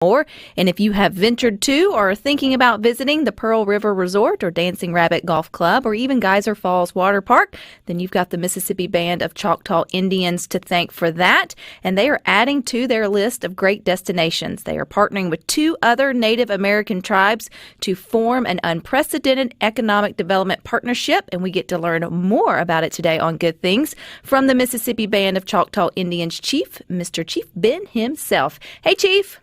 more. And if you have ventured to or are thinking about visiting the Pearl River Resort or Dancing Rabbit Golf Club or even Geyser Falls Water Park, then you've got the Mississippi Band of Choctaw Indians to thank for that. And they are adding to their list of great destinations. They are partnering with 2 other Native American tribes to form an unprecedented economic development partnership. And we get to learn more about it today on Good Things from the Mississippi Band of Choctaw Indians Chief, Mr. Chief Ben himself. Hey, Chief.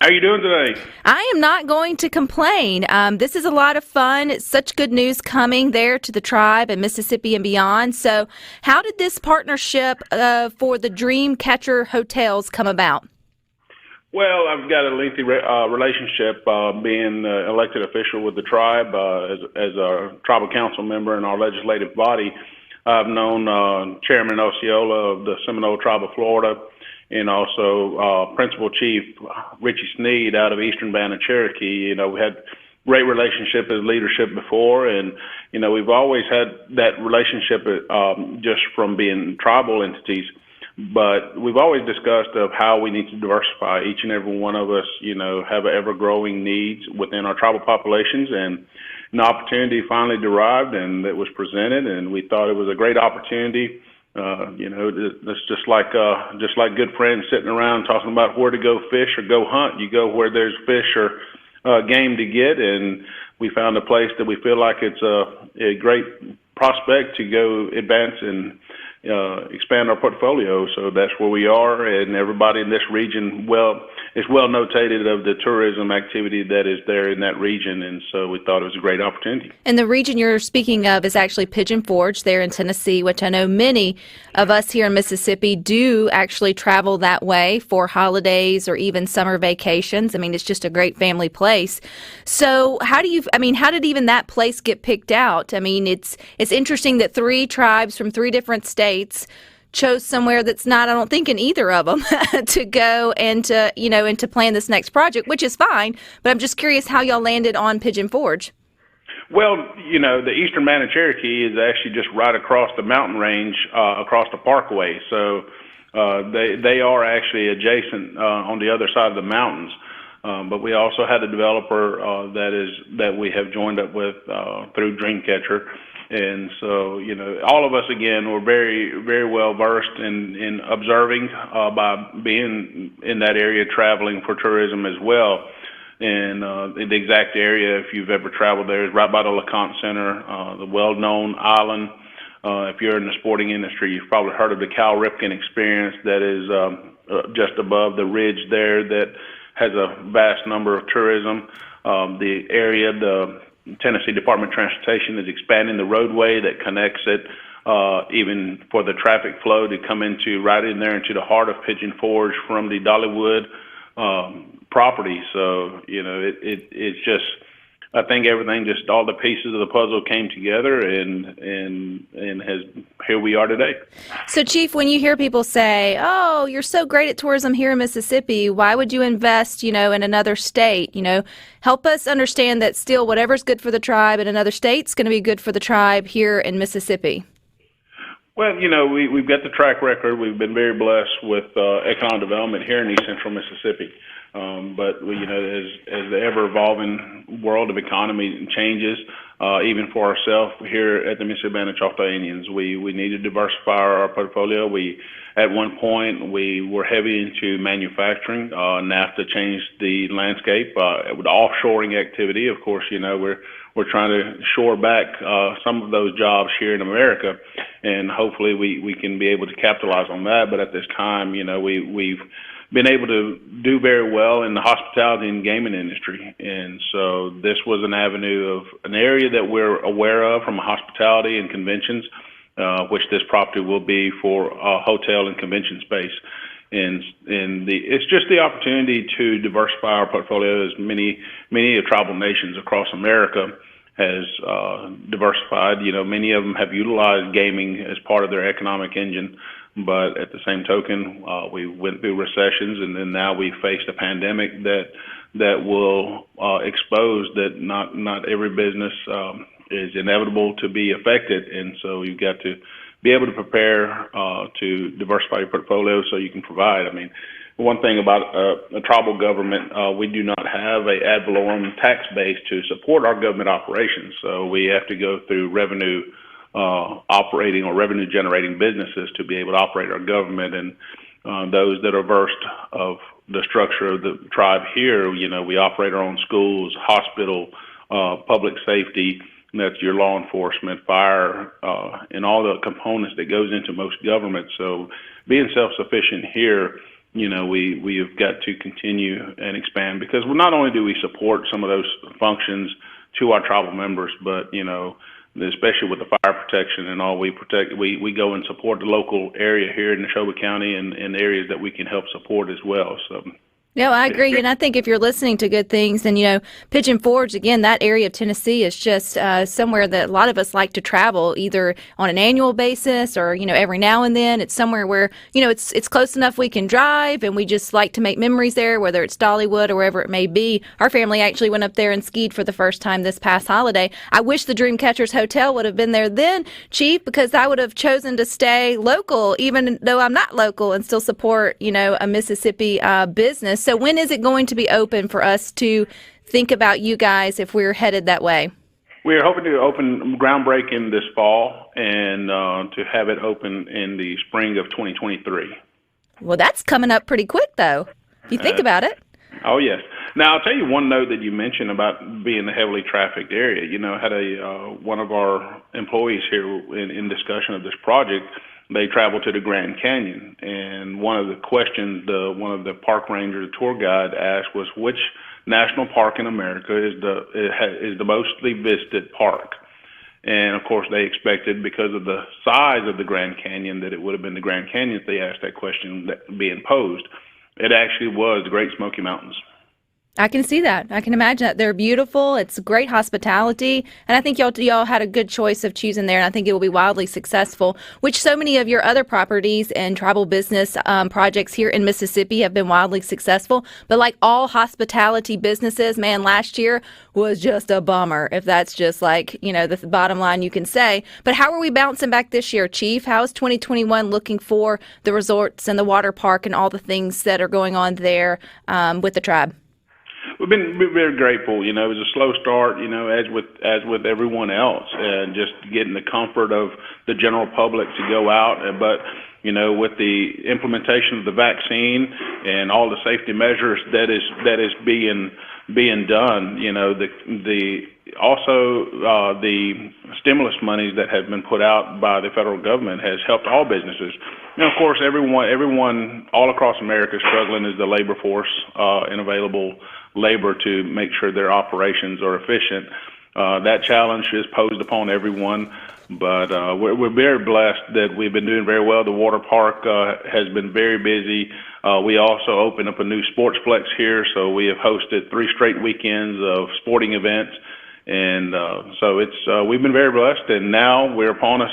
How are you doing today? I am not going to complain. This is a lot of fun. It's such good news coming there to the tribe and Mississippi and beyond. So how did this partnership for the Dreamcatcher hotels come about? Well, I've got a lengthy relationship being elected official with the tribe as a tribal council member in our legislative body. I've known Chairman Osceola of the Seminole Tribe of Florida, and also Principal Chief Richie Sneed out of Eastern Band of Cherokee. You know, we had great relationship as leadership before, and, you know, we've always had that relationship just from being tribal entities, but we've always discussed of how we need to diversify. Each and every one of us, you know, have ever-growing needs within our tribal populations, and an opportunity finally derived, and it was presented, and we thought it was a great opportunity. You know, it's just like good friends sitting around talking about where to go fish or go hunt. You go where there's fish or game to get, and we found a place that we feel like it's a great prospect to go advance and expand our portfolio. So that's where we are, and everybody in this region is well notated of the tourism activity that is there in that region, and so we thought it was a great opportunity. And the region you're speaking of is actually Pigeon Forge there in Tennessee, which I know many of us here in Mississippi do actually travel that way for holidays or even summer vacations. I mean, it's just a great family place. So how did even that place get picked out? I mean, it's interesting that 3 tribes from 3 different states chose somewhere that's not, I don't think, in either of them to go and to plan this next project, which is fine. But I'm just curious how y'all landed on Pigeon Forge. Well, you know, the Eastern Band of Cherokee is actually just right across the mountain range, across the parkway. So they are actually adjacent on the other side of the mountains. But we also had a developer that we have joined up with through Dreamcatcher. And so, you know, all of us, again, were very, very well versed in observing by being in that area, traveling for tourism as well. And the exact area, if you've ever traveled there, is right by the LeConte Center, the well-known island. If you're in the sporting industry, you've probably heard of the Cal Ripken experience that is just above the ridge there that has a vast number of tourism. The area, the Tennessee Department of Transportation is expanding the roadway that connects it, even for the traffic flow to come into right in there into the heart of Pigeon Forge from the Dollywood property. So, you know, it's just, I think everything, just all the pieces of the puzzle came together and here we are today. So, Chief, when you hear people say, "Oh, you're so great at tourism here in Mississippi, why would you invest, in another state?" Help us understand that still whatever's good for the tribe in another state's going to be good for the tribe here in Mississippi. Well, we've got the track record. We've been very blessed with economic development here in East Central Mississippi. But as the ever-evolving world of economy changes, even for ourselves here at the Mississippi Band of Choctaw Indians, we need to diversify our portfolio. At one point, we were heavy into manufacturing. NAFTA changed the landscape with offshoring activity. Of course, we're trying to shore back some of those jobs here in America, and hopefully we can be able to capitalize on that. But at this time, we've been able to do very well in the hospitality and gaming industry. And so this was an avenue of an area that we're aware of from hospitality and conventions, which this property will be for hotel and convention space. And it's just the opportunity to diversify our portfolio, as many of tribal nations across America has diversified. Many of them have utilized gaming as part of their economic engine. But at the same token, we went through recessions, and then now we faced a pandemic that will expose that not every business is inevitable to be affected, and so you've got to be able to prepare to diversify your portfolio so you can provide. I mean, one thing about a tribal government, we do not have a ad valorem tax base to support our government operations. So we have to go through revenue operating or revenue generating businesses to be able to operate our government. And those that are versed of the structure of the tribe here, we operate our own schools, hospital, public safety. And that's your law enforcement, fire, and all the components that goes into most governments. So being self-sufficient here, we have got to continue and expand, because not only do we support some of those functions to our tribal members, but, especially with the fire protection and all, we go and support the local area here in Neshoba County and areas that we can help support as well. So. No, I agree. And I think if you're listening to good things, and, Pigeon Forge, again, that area of Tennessee is just somewhere that a lot of us like to travel, either on an annual basis or, every now and then. It's somewhere where, it's close enough we can drive, and we just like to make memories there, whether it's Dollywood or wherever it may be. Our family actually went up there and skied for the first time this past holiday. I wish the Dreamcatcher's Hotel would have been there then, Chief, because I would have chosen to stay local, even though I'm not local, and still support, a Mississippi business. So when is it going to be open for us to think about you guys if we're headed that way? We are hoping to open groundbreaking this fall and to have it open in the spring of 2023. Well, that's coming up pretty quick, though, if you think about it. Oh, yes. Now, I'll tell you one note that you mentioned about being a heavily trafficked area. I had one of our employees here in discussion of this project. They traveled to the Grand Canyon, and one of the questions one of the park ranger, the tour guide, asked was, which national park in America is the mostly visited park? And of course, they expected, because of the size of the Grand Canyon, that it would have been the Grand Canyon if they asked that question being posed. It actually was the Great Smoky Mountains. I can see that. I can imagine that. They're beautiful. It's great hospitality. And I think y'all had a good choice of choosing there. And I think it will be wildly successful, which so many of your other properties and tribal business projects here in Mississippi have been wildly successful. But like all hospitality businesses, man, last year was just a bummer, if that's just like, the bottom line you can say. But how are we bouncing back this year, Chief? How is 2021 looking for the resorts and the water park and all the things that are going on there with the tribe? We've been very grateful. It was a slow start, as with everyone else, and just getting the comfort of the general public to go out. But, with the implementation of the vaccine and all the safety measures that is being done, the stimulus monies that have been put out by the federal government has helped all businesses. Of course, everyone all across America is struggling is the labor force and available labor to make sure their operations are efficient. That challenge is posed upon everyone, but we're very blessed that we've been doing very well. The water park has been very busy. We also opened up a new sportsplex here, so we have hosted 3 straight weekends of sporting events. And so we've been very blessed, and now we're upon us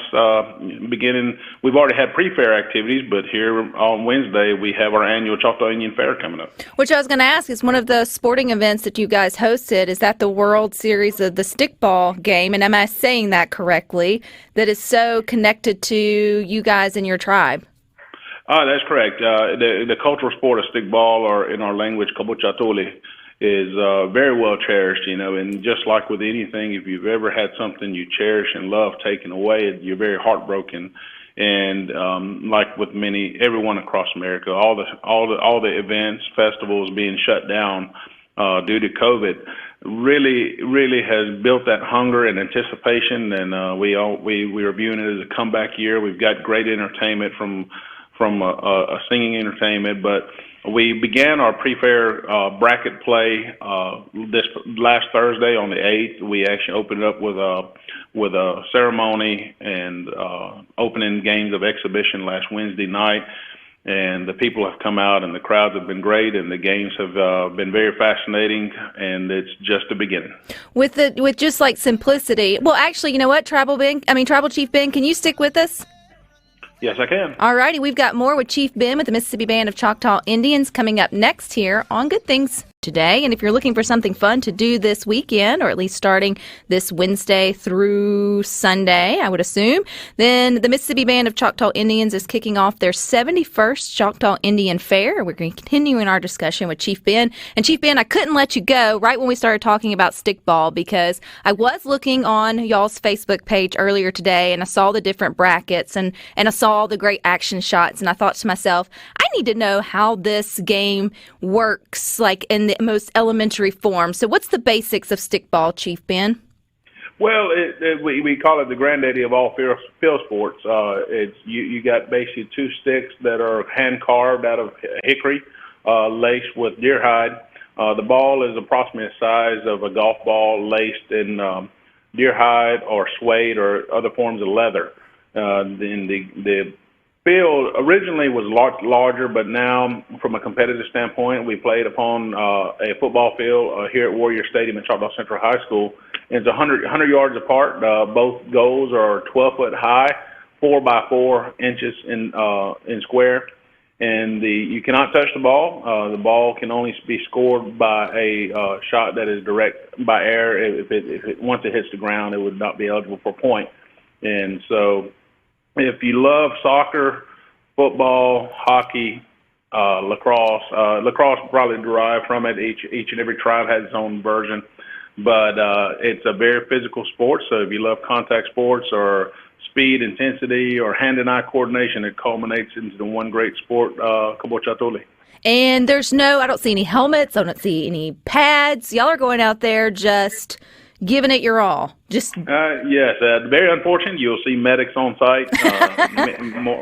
beginning. We've already had pre-fair activities, but here on Wednesday we have our annual Choctaw Indian Fair coming up. Which I was going to ask is one of the sporting events that you guys hosted. Is that the World Series of the Stickball game? And am I saying that correctly? That is so connected to you guys and your tribe. That's correct. The cultural sport of stickball, or in our language, kabochatoli, is very well cherished, and just like with anything, if you've ever had something you cherish and love taken away, you're very heartbroken. And like with everyone across America, all the events, festivals being shut down due to COVID, really has built that hunger and anticipation. And we are viewing it as a comeback year. We've got great entertainment from a singing entertainment, but we began our pre-fair bracket play this last Thursday on the 8th. We actually opened up with a ceremony and opening games of exhibition last Wednesday night. And the people have come out, and the crowds have been great, and the games have been very fascinating, and it's just the beginning. With just like simplicity. Well, actually, you know what, Tribal Chief Ben, can you stick with us? Yes, I can. All righty, we've got more with Chief Ben with the Mississippi Band of Choctaw Indians coming up next here on Good Things. today. And if you're looking for something fun to do this weekend, or at least starting this Wednesday through Sunday, I would assume, then the Mississippi Band of Choctaw Indians is kicking off their 71st Choctaw Indian Fair. We're going to continue in our discussion with Chief Ben. And Chief Ben, I couldn't let you go right when we started talking about stickball, because I was looking on y'all's Facebook page earlier today and I saw the different brackets and I saw the great action shots, and I thought to myself, I need to know how this game works, like in the most elementary form. So what's the basics of stickball, Chief Ben? Well, we call it the granddaddy of all field sports. It's you got basically two sticks that are hand carved out of hickory, laced with deer hide. The ball is approximately the size of a golf ball, laced in deer hide or suede or other forms of leather. Then the field originally was larger, but now, from a competitive standpoint, we played upon a football field here at Warrior Stadium at Choctaw Central High School. It's 100 yards apart. Both goals are 12 foot high, 4 by 4 inches in square, and you cannot touch the ball. The ball can only be scored by a shot that is direct by air. Once it hits the ground, it would not be eligible for a point. And so, if you love soccer, football, hockey, lacrosse probably derived from it. Each and every tribe has its own version, but it's a very physical sport. So if you love contact sports or speed, intensity, or hand-and-eye coordination, it culminates into the one great sport, Kabochatoli. And I don't see any helmets. I don't see any pads. Y'all are going out there just giving it your all. Yes, very unfortunate. You'll see medics on site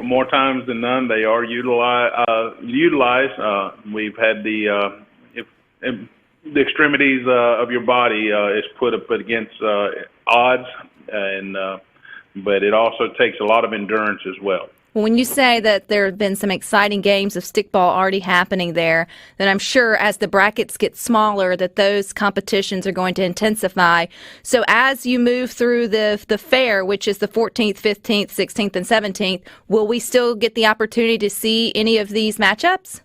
more times than none. They are utilized. We've had the extremities of your body is put up against odds, but it also takes a lot of endurance as well. Well, when you say that there have been some exciting games of stickball already happening there, then I'm sure as the brackets get smaller that those competitions are going to intensify. So as you move through the fair, which is the 14th, 15th, 16th, and 17th, will we still get the opportunity to see any of these matchups?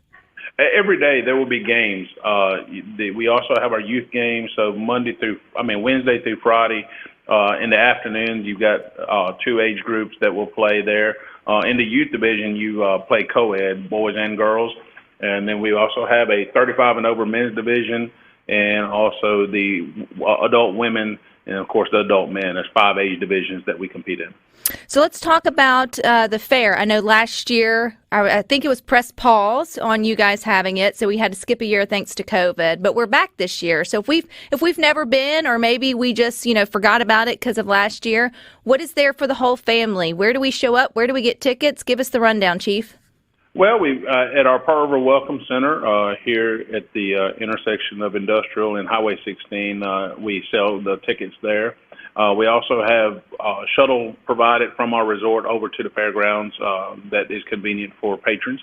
Every day there will be games. We also have our youth games, so Wednesday through Friday. In the afternoons, you've got two age groups that will play there. In the youth division, you play co-ed, boys and girls. And then we also have a 35 and over men's division, and also the adult women, and of course the adult men. There's 5 age divisions that we compete in. So let's talk about the fair. I know last year, I think it was press pause on you guys having it, so we had to skip a year thanks to COVID. But we're back this year. So if we've never been, or maybe we just forgot about it because of last year, what is there for the whole family? Where do we show up? Where do we get tickets? Give us the rundown, Chief. Well, we at our Pearl River Welcome Center here at the intersection of Industrial and Highway 16, we sell the tickets there. We also have shuttle provided from our resort over to the fairgrounds that is convenient for patrons.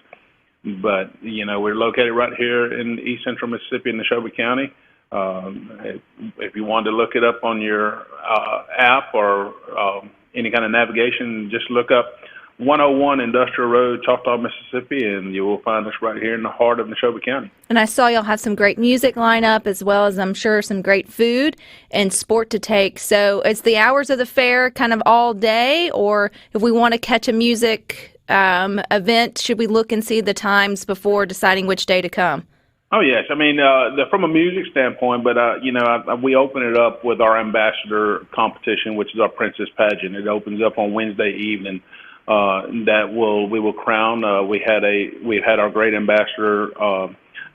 But, we're located right here in East Central Mississippi in Neshoba County. If you wanted to look it up on your app or any kind of navigation, just look up 101 Industrial Road, Choctaw, Mississippi, and you will find us right here in the heart of Neshoba County. And I saw y'all have some great music lineup, as well as I'm sure some great food and sport to take. So it's the hours of the fair kind of all day, or if we want to catch a music event, should we look and see the times before deciding which day to come? Oh, yes. From a music standpoint, but, we open it up with our ambassador competition, which is our Princess Pageant. It opens up on Wednesday evening. We will crown. We've had our great ambassador,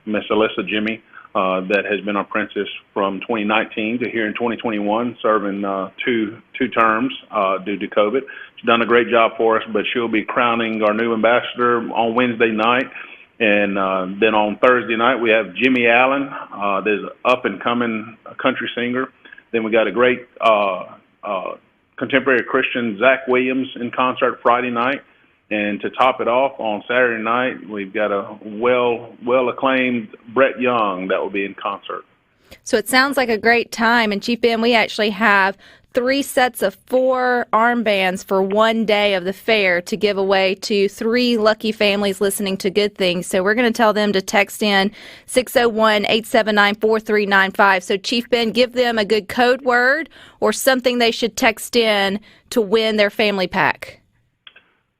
Miss Alyssa Jimmy, that has been our princess from 2019 to here in 2021, serving two terms due to COVID. She's done a great job for us, but she'll be crowning our new ambassador on Wednesday night. And then on Thursday night, we have Jimmy Allen. There's an up-and-coming country singer. Then we got a great contemporary Christian, Zach Williams, in concert Friday night. And to top it off, on Saturday night, we've got a well-acclaimed Brett Young that will be in concert. So it sounds like a great time. And Chief Ben, we actually have 3 sets of 4 armbands for one day of the fair to give away to 3 lucky families listening to Good Things. So we're going to tell them to text in 601-879-4395. So Chief Ben, give them a good code word or something they should text in to win their family pack.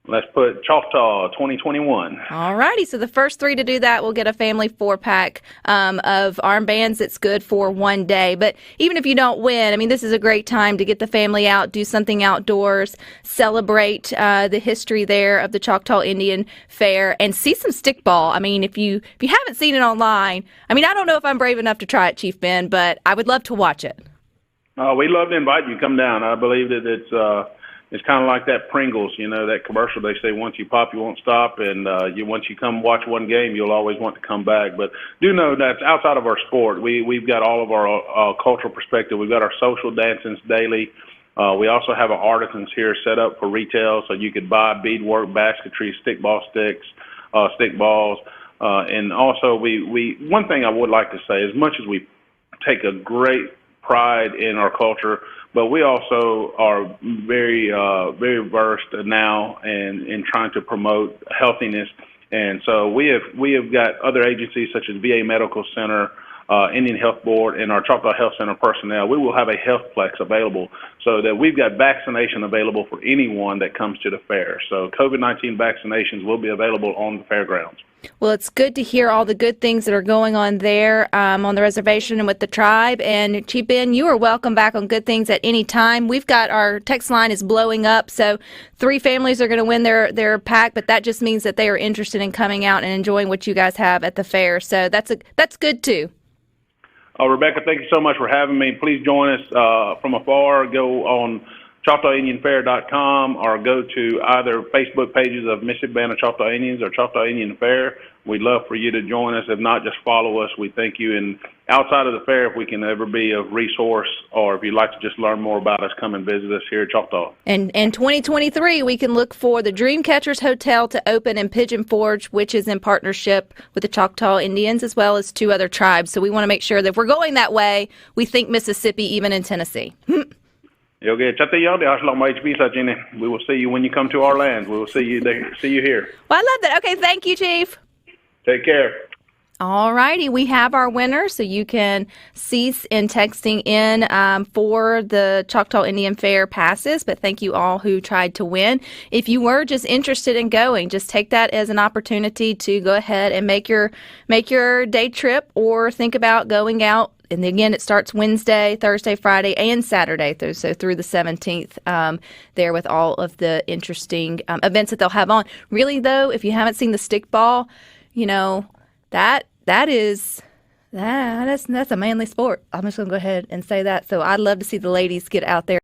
Let's put Choctaw 2021. All righty. So the first 3 to do that will get a family 4-pack of armbands. It's good for one day. But even if you don't win, I mean, this is a great time to get the family out, do something outdoors, celebrate the history there of the Choctaw Indian Fair, and see some stickball. I mean, if you haven't seen it online, I mean, I don't know if I'm brave enough to try it, Chief Ben, but I would love to watch it. We'd love to invite you to come down. I believe that it's kind of like that Pringles, that commercial. They say once you pop, you won't stop, and once you come watch one game, you'll always want to come back. But do know that outside of our sport, we've got all of our cultural perspective. We've got our social dancings daily. We also have our artisans here set up for retail, so you could buy beadwork, basketry, stickball sticks, stickballs, and also one thing I would like to say, as much as we take a great pride in our culture, but we also are very versed now in trying to promote healthiness. And so we have got other agencies such as VA Medical Center, Indian Health Board, and our Choctaw Health Center personnel. We will have a health plex available so that we've got vaccination available for anyone that comes to the fair. So COVID-19 vaccinations will be available on the fairgrounds. Well, it's good to hear all the good things that are going on there on the reservation and with the tribe. And Chief Ben, you are welcome back on Good Things at any time. We've got our text line is blowing up, so 3 families are going to win their pack, but that just means that they are interested in coming out and enjoying what you guys have at the fair. So that's good too. Rebecca, thank you so much for having me. Please join us from afar. Go on ChoctawIndianFair.com or go to either Facebook pages of Mississippi Band of Choctaw Indians or Choctaw Indian Fair. We'd love for you to join us. If not, just follow us. We thank you. And outside of the fair, if we can ever be a resource or if you'd like to just learn more about us, come and visit us here at Choctaw. And in 2023, we can look for the Dreamcatcher's Hotel to open in Pigeon Forge, which is in partnership with the Choctaw Indians as well as 2 other tribes. So we want to make sure that if we're going that way, we think Mississippi, even in Tennessee. We will see you when you come to our land. We will see you there. See you here. Well, I love that. Okay, thank you, Chief. Take care. All righty, we have our winner, so you can cease in texting in for the Choctaw Indian Fair passes, but thank you all who tried to win. If you were just interested in going, just take that as an opportunity to go ahead and make your day trip or think about going out. And again, it starts Wednesday, Thursday, Friday, and Saturday, through the 17th there with all of the interesting events that they'll have on. Really, though, if you haven't seen the stickball, that's a manly sport. I'm just going to go ahead and say that. So I'd love to see the ladies get out there.